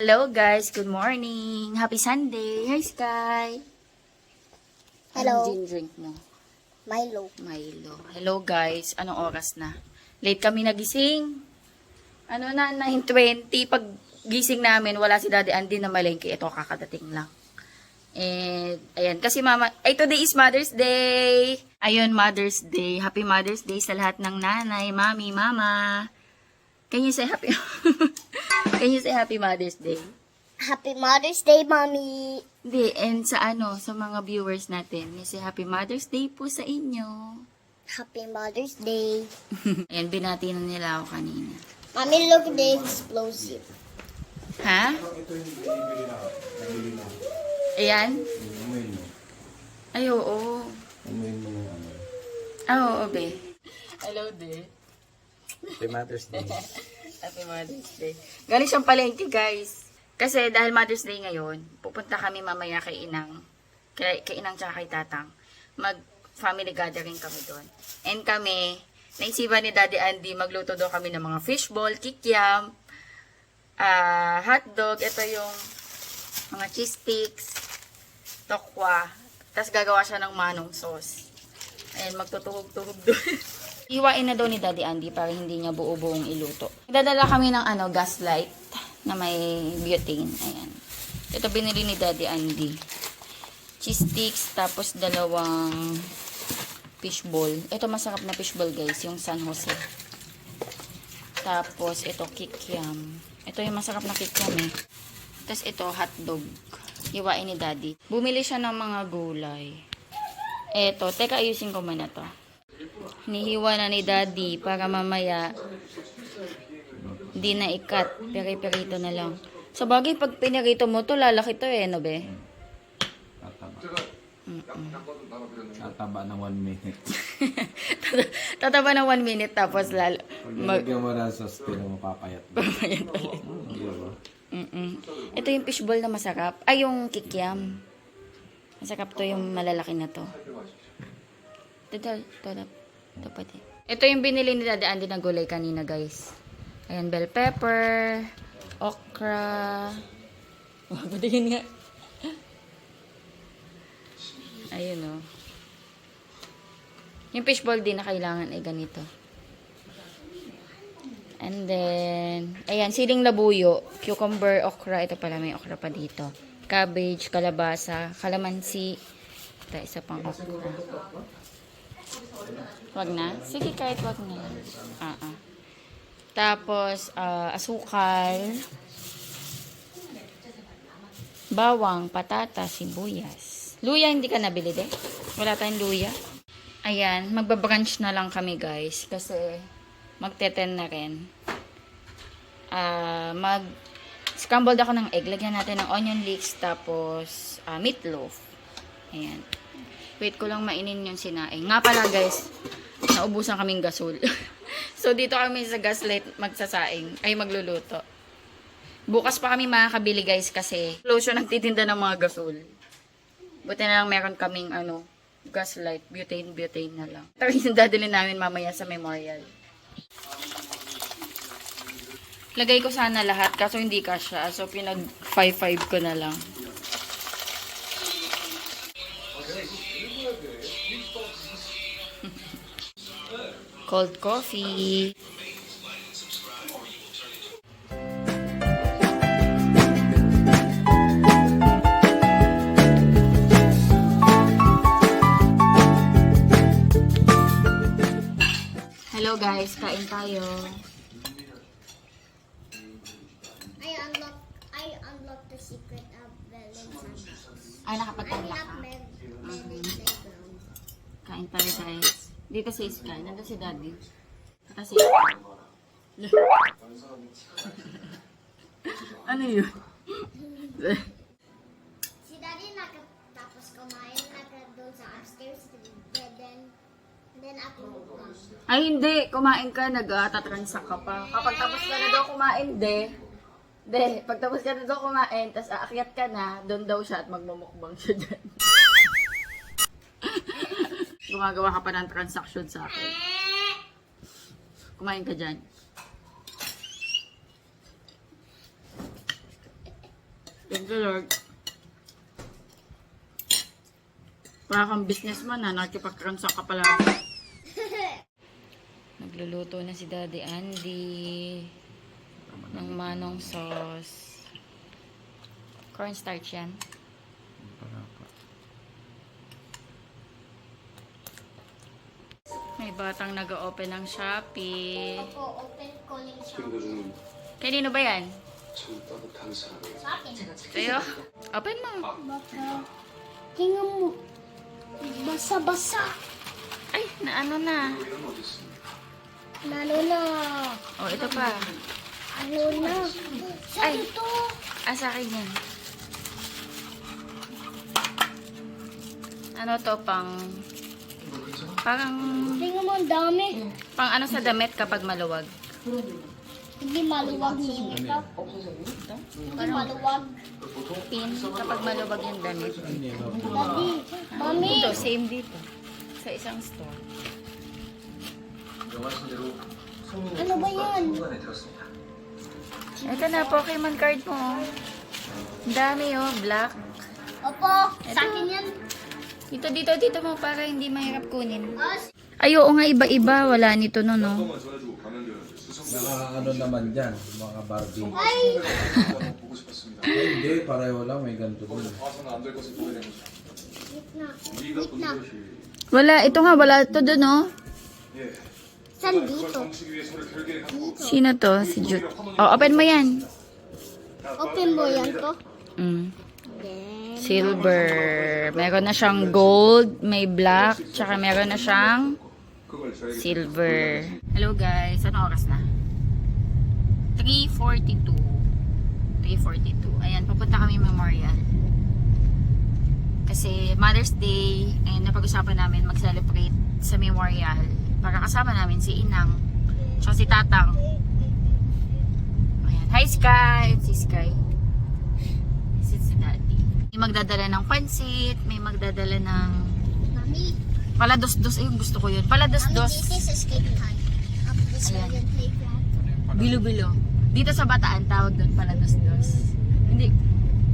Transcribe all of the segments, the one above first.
Hello guys, good morning. Happy Sunday. Hi Sky. Hello. Anong gin drink mo? Milo. Milo. Hello guys, anong oras na? Late kami nagising. Ano na, 9:20. Pag gising namin, wala si Daddy Andy na malengke. Ito, kakadating lang. And, ayan, kasi mama, ay, today is Mother's Day. Ayun, Mother's Day. Happy Mother's Day sa lahat ng nanay, mami, mama. Can you say happy, can you say happy Mother's Day? Happy Mother's Day, Mommy. Hindi, and sa sa mga viewers natin, you say happy Mother's Day po sa inyo. Happy Mother's Day. Ayan, binati na nila ako kanina. Mommy, look at the explosive. Ha? Ito yung binibili na. Nabili na. Ayan? Amoy mo. Ay, oo. Amoy mo yung ano. Ah, oo, be. Hello, de. Happy Mother's Day. Happy Mother's Day. Galing siyang palengke, guys. Kasi dahil Mother's Day ngayon, pupunta kami mamaya kay Inang. Kay Inang tsaka kay Tatang. Mag-family gathering kami doon. And kami, naisipan ni Daddy Andy, magluto daw kami ng mga fishball, kikiam, hotdog, ito yung mga cheese sticks, tokwa. Tapos gagawa siya ng manong sauce. Ayan, magtutuhog-tuhog doon. Iwain na daw ni Daddy Andy para hindi niya buo-buong iluto. Dadala kami ng gas light na may butane. Ayan. Ito binili ni Daddy Andy. Cheese sticks, tapos dalawang fishball. Ito masarap na fishball guys, yung San Jose. Tapos ito kikiam. Ito yung masarap na kikiam eh. Tapos ito hotdog. Iwain ni Daddy. Bumili siya ng mga gulay. Eto, teka ayusin ko muna to. Hinihiwa na ni Daddy para mamaya hindi na ikat. Peri-perito na lang. Sa bagay, pag pinirito mo to, lalaki to eh, no be? Tataba ng 1 minute. Tataba ng 1 minute tapos Pag nilagyan mo na sa still, mapapayat mo. Papayat ulit. Diba? Ito yung fishball na masarap. Ay, yung kikiam. Masarap to yung malalaki na to. Ito pati. Ito yung binili ni Daddy Andy na gulay kanina, guys. Ayan, bell pepper, okra. Patingin nga. Ayun, oh. Yung fishball din na kailangan ay ganito. And then, ayan, siling labuyo, cucumber, okra. Ito pala, may okra pa dito. Cabbage, kalabasa, kalamansi. Ito, isa pang okra. Wag na? Sige, kahit wag na. Tapos, asukal, bawang, patata, sibuyas. Luya, hindi ka nabili de? Wala tayong luya. Ayan, magbabrunch na lang kami guys. Kasi, magte-10 na rin. Scrambled ako ng egg. Lagyan natin ng onion leeks, tapos meatloaf. Ayan. Wait ko lang mainin yung sinaing. Nga pala guys, naubusan kaming gasol. So, dito kami sa gaslight magsasaing. Ay, magluluto. Bukas pa kami makakabili guys kasi close siya nagtitinda ng mga gasol. Buti na lang meron kaming gaslight. Butane na lang. Ito yung dadalhin namin mamaya sa memorial. Lagay ko sana lahat kaso hindi kasya. So, pinag 5-5 ko na lang. Cold coffee. Hello guys, kain tayo. I unlocked the secret of Valentine's house. Ay, nakapagtala ka. Playground. Kain tayo guys. Dito si Sky. Nandun si Daddy. Kasi... ano yun? Si Daddy nakatapos kumain, doon sa upstairs, then ako Ay, hindi. Kumain ka, nag-tatransact ka pa. Kapag tapos ka na daw kumain, pag tapos ka na daw kumain, tas aakyat ka na, doon daw siya at magmumukbang siya dyan. Gumagawa ka pa ng transaction sa akin. Kumain ka dyan. Thank you, Lord. Para kang businessman na, nakikipag-transact ka palagi. Nagluluto na si Daddy Andy ng manong sauce. Cornstarch yan. May batang nag-open ng Shopee. Opo, open calling siya. Kanino ba yan? Sa akin. Sa'yo? Open mo. Baka, tingnan mo. Basa-basa. Ay, naano na. Lalo na. Oh, ito pa. Ano na. Sa Ay. ito. Sa akin yan. Ano to, parang, Tingnan mo, ang dami. pang ano sa damit kapag maluwag. Hindi maluwag niya ito. Hindi maluwag. Pin, kapag maluwag yung damit. Daddy, mami. Ito, same dito. Sa isang store. Ano ba yan? Ito na, Pokemon card mo. Ang dami oh, black. Opo, sa akin yan. Dito mo para hindi mahirap kunin. Ah, Ay, oo nga, iba-iba. Wala nito no, no? Naka ano naman dyan, mga Barbie. Ay! Hindi, pareho lang, may ganito din. Gitna. Gitna. Wala, ito nga, wala ito doon, no? Saan dito? Sino to? Si Jute. Oh, open mo yan. Open mo yan to? Mm. Then, Silver. Meron na siyang gold, may black, tsaka meron na siyang silver. Hello guys, ano oras na? 3:42. 3:42. Ayan, papunta kami Memorial. Kasi Mother's Day, and napag-usapan namin mag-celebrate sa Memorial para kasama namin si Inang tsaka si Tatang. Ayan. Hi Sky! Si Sky. Si Daddy. May magdadala ng pansit, may magdadala ng mami. palados-dos. Ayun, gusto ko yun. Palados-dos. Mami, this is skate time. Up this Ayan. Ayan. Playground. Bilo-bilo. Dito sa Bataan, tawag doon palados-dos. Hindi.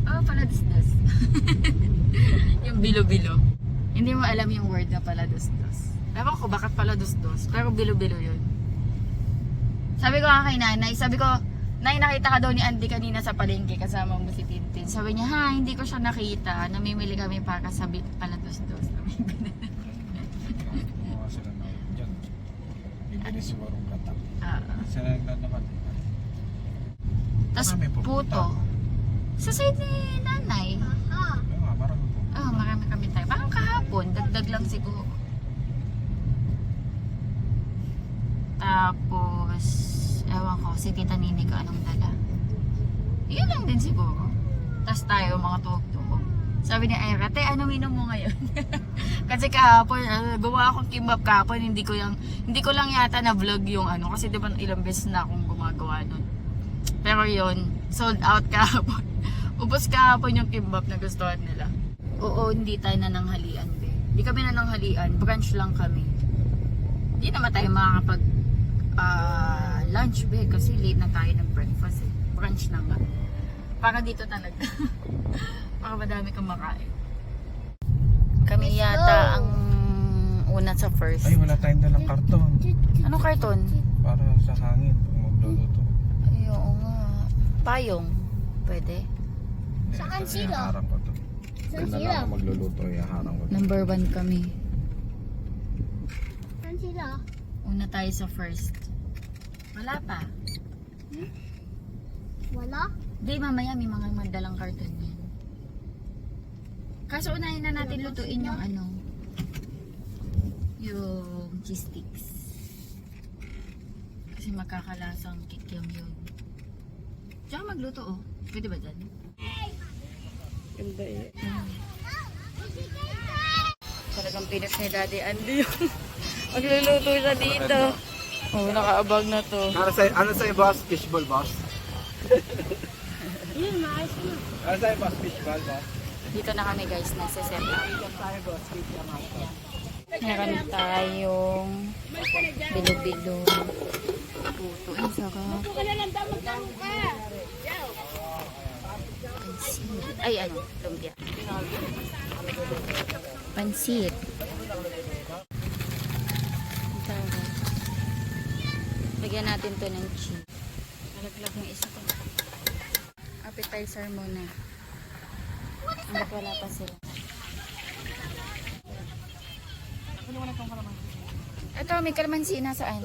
Oh, palados-dos. Yung bilo-bilo. Hindi mo alam yung word na palados-dos. Ewan ko bakit palados-dos. Pero bilo-bilo yun. Sabi ko nga kay nanay, Nay, nakita ka daw ni Andy kanina sa palengke kasama mo si Tintin. Sabi niya, ha, hindi ko siya nakita. Namimili kami para sa palados-dos. Mga sila na dyan. Bibili si Warong Gata. Sila naman. Tapos Marami po. puto. Sa side ni nanay. Aha. Marami po. Marami kami tayo. Parang kahapon, dagdag lang siguro. Tapos, ewan ko, si Tita Nini ko anong dala. Yun lang din siguro. Tapos tayo, mga tuhog-tuhog. Sabi ni Ira, te, ano minom mo ngayon? Kasi kahapon, gawa akong kimbap kahapon, hindi ko lang yata na vlog yung ano, kasi diba ilang beses na akong gumagawa nun. Pero yun, sold out kahapon. Ubos kahapon yung kimbap na gustuhan nila. Oo, hindi tayo nananghalian, be. Hindi kami nananghalian, brunch lang kami. Hindi naman tayo makakapag lunch, be, kasi late na tayo ng breakfast, eh. Brunch na nga. Para dito talaga. Para madami kang makain. Kami yata ang una sa first. Ay, wala tayong dalang karton. Anong karton? Para sa hangin. Kung magluluto. Ay, oo nga. Payong. Pwede. Saan Ito, sila? ihaharang ko to. Saan Pag na sila? lang ako magluluto, ihaharang ko to. Number 1 kami. Saan sila? Una tayo sa first. Wala pa. Wala? Di, mamaya may mga madalang karton yan. Kaso unahin na natin lutuin yung ano. Yung cheese sticks. Kasi magkakalasang kikyam yun. Tsaka magluto, oh. Pwede ba dyan? Ganda eh. Talagang pinas ni Daddy Andy yung magluluto siya dito. Oh, nakaabag na to. Ano sa'yo, boss? Fishball, boss? Yun, maayos na. Ano sa'yo, boss? Fishball, boss? Dito na kami guys, nagsiset up. Meron tayong bilo-bilo. Puto, ang sarap. Ay, ano, lumpia. Pansit. Tara. Lagyan natin to ng cheese. Nalaglag yung isa ko. Appetizer muna. Hanggat wala pa sila. Ito, may kalamansi na saan?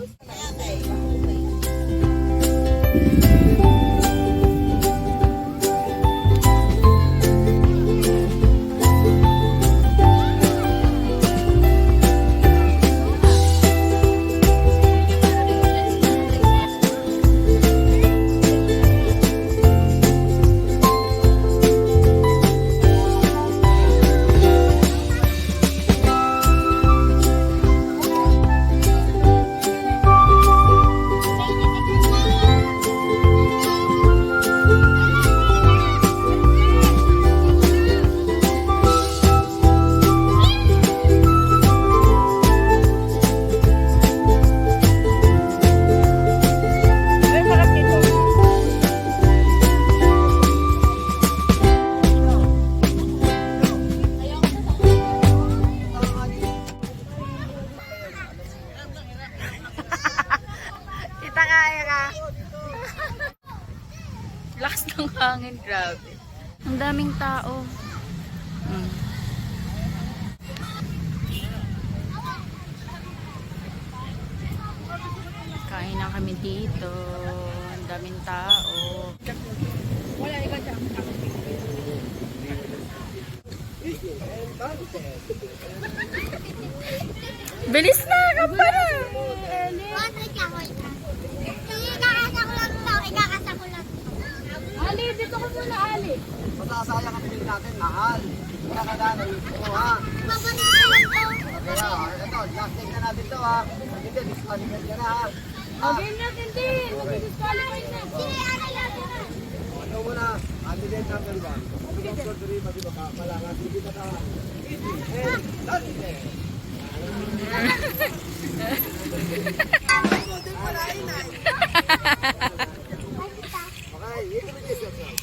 Kita kaya ka. Lakas ng hangin, grabe. Ang daming tao. Kain na kami dito. Ang daming tao. Bilis na! Kapara! Ali, dito ko muna, Ali. Masasaya ka pinili natin, mahal. Kaya ka ganay. Oo ha. Kaya, ito, last take na natin to ha. Hindi, disqualified ka na ha. Game natin din. Mag-disqualify na. Sige, Ali, natin na. Ano muna, candidate number 1. Dr. Dre, malangas, hindi ka na. And, done. Okay, introduce yourself.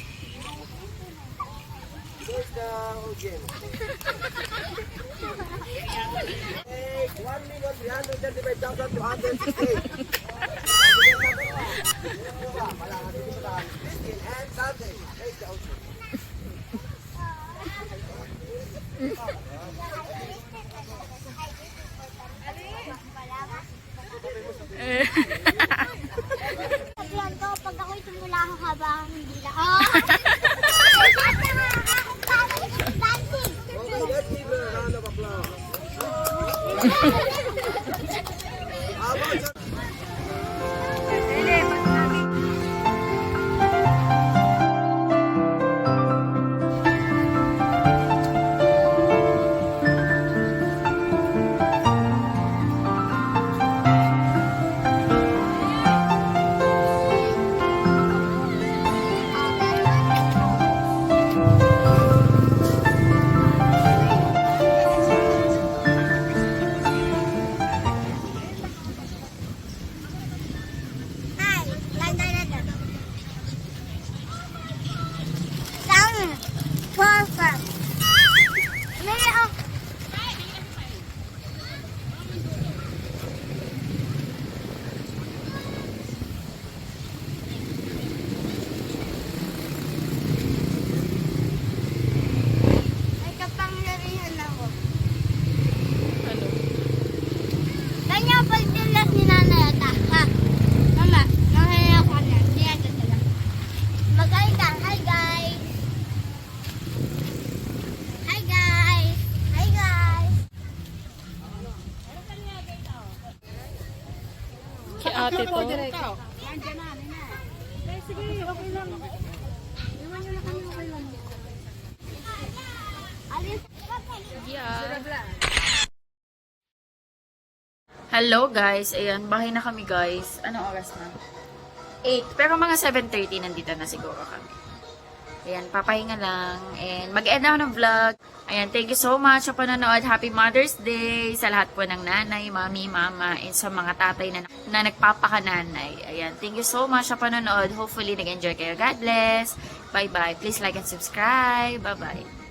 There's the audience. Hey, 1,335,268. Malangas, hindi ka na. And something. There's the audience. Plan ko, pag ako'y tumula ako habang hindi na. Okay, let's give her a round of applause. How about you? Hi, Landa. Sound. Perfect. May may kapangyarihan ako. Ano? Kanya pagdilas ni Nanay Ata. Ha? Mama, nahiya ako na. Hindi ata sila. Mag-hi ka. Hi guys. Hi guys. Hi guys. Kay ate to. Sige, okay lang. Iwan nyo na kami, okay lang. Alis. Yeah. Hello guys, ayan, bahay na kami guys. Anong oras na? 8. Pero mga 7:30 nandito na siguro kami. Ayan, papahinga lang. And mag-end ako ng vlog. Ayan, thank you so much sa panonood. Happy Mother's Day sa lahat po ng nanay, mami, mama, and sa mga tatay na nagpapakananay. Ayan, thank you so much sa panonood. Hopefully, nag-enjoy kayo. God bless. Bye-bye. Please like and subscribe. Bye-bye.